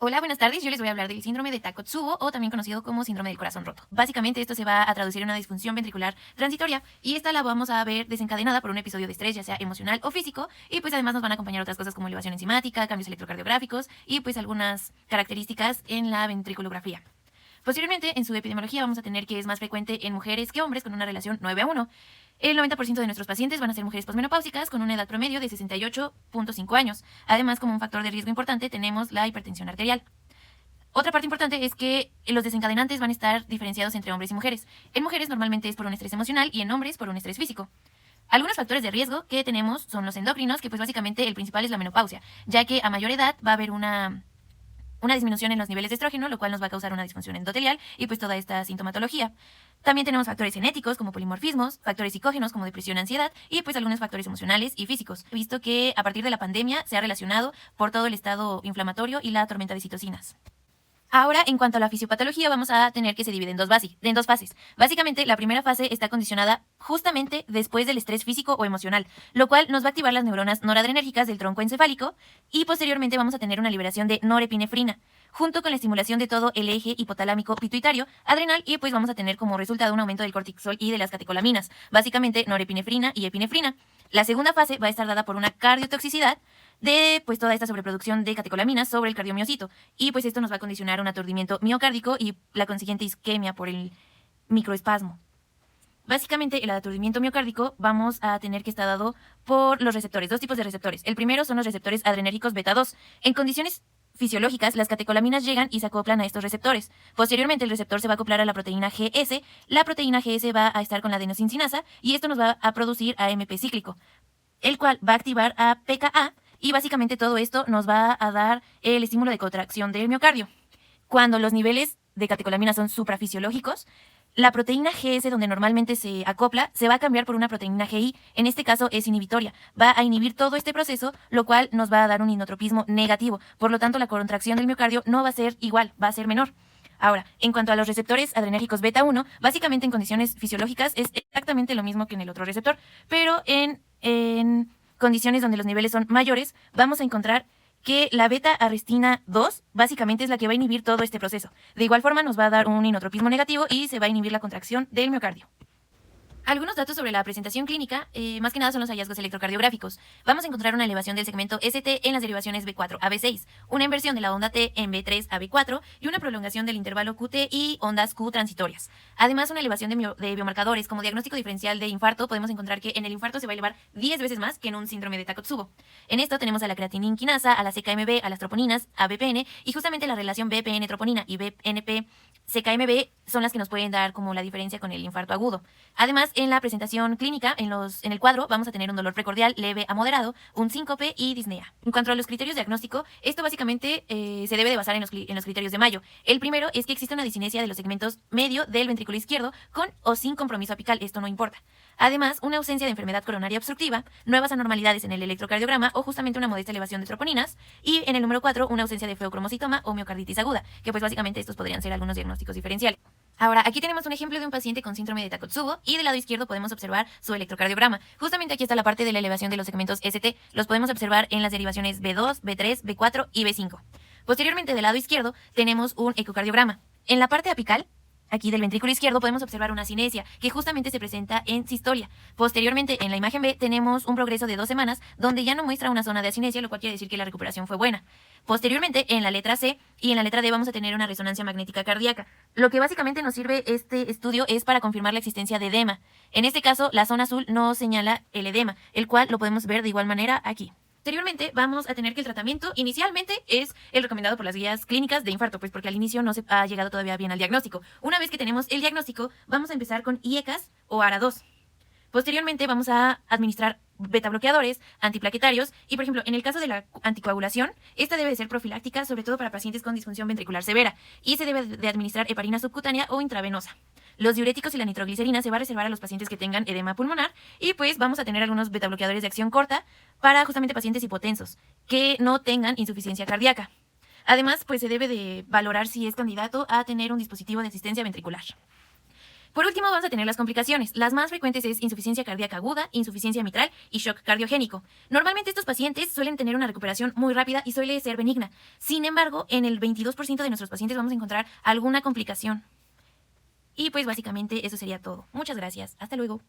Hola, buenas tardes. Yo les voy a hablar del síndrome de Takotsubo o también conocido como síndrome del corazón roto. Básicamente esto se va a traducir en una disfunción ventricular transitoria y esta la vamos a ver desencadenada por un episodio de estrés, ya sea emocional o físico, y pues además nos van a acompañar otras cosas como elevación enzimática, cambios electrocardiográficos y pues algunas características en la ventriculografía. Posteriormente, en su epidemiología vamos a tener que es más frecuente en mujeres que hombres con una relación 9:1. El 90% de nuestros pacientes van a ser mujeres posmenopáusicas con una edad promedio de 68.5 años. Además, como un factor de riesgo importante, tenemos la hipertensión arterial. Otra parte importante es que los desencadenantes van a estar diferenciados entre hombres y mujeres. En mujeres normalmente es por un estrés emocional y en hombres por un estrés físico. Algunos factores de riesgo que tenemos son los endocrinos, que pues básicamente el principal es la menopausia, ya que a mayor edad va a haber una disminución en los niveles de estrógeno, lo cual nos va a causar una disfunción endotelial y pues toda esta sintomatología. También tenemos factores genéticos como polimorfismos, factores psicógenos como depresión, ansiedad y pues algunos factores emocionales y físicos. He visto que a partir de la pandemia se ha relacionado por todo el estado inflamatorio y la tormenta de citocinas. Ahora, en cuanto a la fisiopatología, vamos a tener que se divide en dos fases. Básicamente, la primera fase está condicionada justamente después del estrés físico o emocional, lo cual nos va a activar las neuronas noradrenérgicas del tronco encefálico y posteriormente vamos a tener una liberación de norepinefrina, junto con la estimulación de todo el eje hipotalámico pituitario adrenal y pues vamos a tener como resultado un aumento del cortisol y de las catecolaminas, básicamente norepinefrina y epinefrina. La segunda fase va a estar dada por una cardiotoxicidad de pues toda esta sobreproducción de catecolaminas sobre el cardiomiocito y pues esto nos va a condicionar un aturdimiento miocárdico y la consiguiente isquemia por el microespasmo. Básicamente el aturdimiento miocárdico vamos a tener que estar dado por los receptores, dos tipos de receptores. El primero son los receptores adrenérgicos beta 2. En condiciones fisiológicas, las catecolaminas llegan y se acoplan a estos receptores. Posteriormente, el receptor se va a acoplar a la proteína GS. La proteína GS va a estar con la adenosíncinasa y esto nos va a producir AMP cíclico, el cual va a activar a PKA y básicamente todo esto nos va a dar el estímulo de contracción del miocardio. Cuando los niveles de catecolamina son suprafisiológicos, la proteína GS, donde normalmente se acopla, se va a cambiar por una proteína GI. En este caso es inhibitoria. Va a inhibir todo este proceso, lo cual nos va a dar un inotropismo negativo. Por lo tanto, la contracción del miocardio no va a ser igual, va a ser menor. Ahora, en cuanto a los receptores adrenérgicos beta 1, básicamente en condiciones fisiológicas es exactamente lo mismo que en el otro receptor, pero en condiciones donde los niveles son mayores, vamos a encontrar que la beta-arrestina 2 básicamente es la que va a inhibir todo este proceso. De igual forma nos va a dar un inotropismo negativo y se va a inhibir la contracción del miocardio. Algunos datos sobre la presentación clínica, más que nada son los hallazgos electrocardiográficos. Vamos a encontrar una elevación del segmento ST en las derivaciones B4 a B6, una inversión de la onda T en B3 a B4 y una prolongación del intervalo QT y ondas Q transitorias. Además, una elevación de biomarcadores. Como diagnóstico diferencial de infarto, podemos encontrar que en el infarto se va a elevar 10 veces más que en un síndrome de Takotsubo. En esto tenemos a la creatininquinasa, a la CKMB, a las troponinas, a BPN y justamente la relación BPN-troponina y BNP CKMB son las que nos pueden dar como la diferencia con el infarto agudo. Además, en la presentación clínica, en el cuadro, vamos a tener un dolor precordial leve a moderado, un síncope y disnea. En cuanto a los criterios de diagnóstico, esto básicamente se debe de basar en los criterios de Mayo. El primero es que existe una discinesia de los segmentos medio del ventrículo izquierdo con o sin compromiso apical, esto no importa. Además, una ausencia de enfermedad coronaria obstructiva, nuevas anormalidades en el electrocardiograma o justamente una modesta elevación de troponinas. Y en el número 4, una ausencia de feocromocitoma o miocarditis aguda, que pues básicamente estos podrían ser algunos diagnósticos diferenciales. Ahora, aquí tenemos un ejemplo de un paciente con síndrome de Takotsubo y del lado izquierdo podemos observar su electrocardiograma. Justamente aquí está la parte de la elevación de los segmentos ST. Los podemos observar en las derivaciones B2, B3, B4 y B5. Posteriormente, del lado izquierdo, tenemos un ecocardiograma. En la parte apical, aquí del ventrículo izquierdo, podemos observar una cinesia que justamente se presenta en sistolia. Posteriormente, en la imagen B, tenemos un progreso de 2 semanas donde ya no muestra una zona de asinesia, lo cual quiere decir que la recuperación fue buena. Posteriormente, en la letra C y en la letra D vamos a tener una resonancia magnética cardíaca. Lo que básicamente nos sirve este estudio es para confirmar la existencia de edema. En este caso, la zona azul no señala el edema, el cual lo podemos ver de igual manera aquí. Posteriormente vamos a tener que el tratamiento inicialmente es el recomendado por las guías clínicas de infarto, pues porque al inicio no se ha llegado todavía bien al diagnóstico. Una vez que tenemos el diagnóstico, vamos a empezar con IECAS o ARA2. Posteriormente vamos a administrar beta bloqueadores, antiplaquetarios y, por ejemplo, en el caso de la anticoagulación, esta debe de ser profiláctica, sobre todo para pacientes con disfunción ventricular severa, y se debe de administrar heparina subcutánea o intravenosa. Los diuréticos y la nitroglicerina se va a reservar a los pacientes que tengan edema pulmonar y pues vamos a tener algunos beta bloqueadores de acción corta para justamente pacientes hipotensos que no tengan insuficiencia cardíaca. Además, pues se debe de valorar si es candidato a tener un dispositivo de asistencia ventricular. Por último, vamos a tener las complicaciones. Las más frecuentes es insuficiencia cardíaca aguda, insuficiencia mitral y shock cardiogénico. Normalmente estos pacientes suelen tener una recuperación muy rápida y suele ser benigna. Sin embargo, en el 22% de nuestros pacientes vamos a encontrar alguna complicación. Y pues básicamente eso sería todo. Muchas gracias. Hasta luego.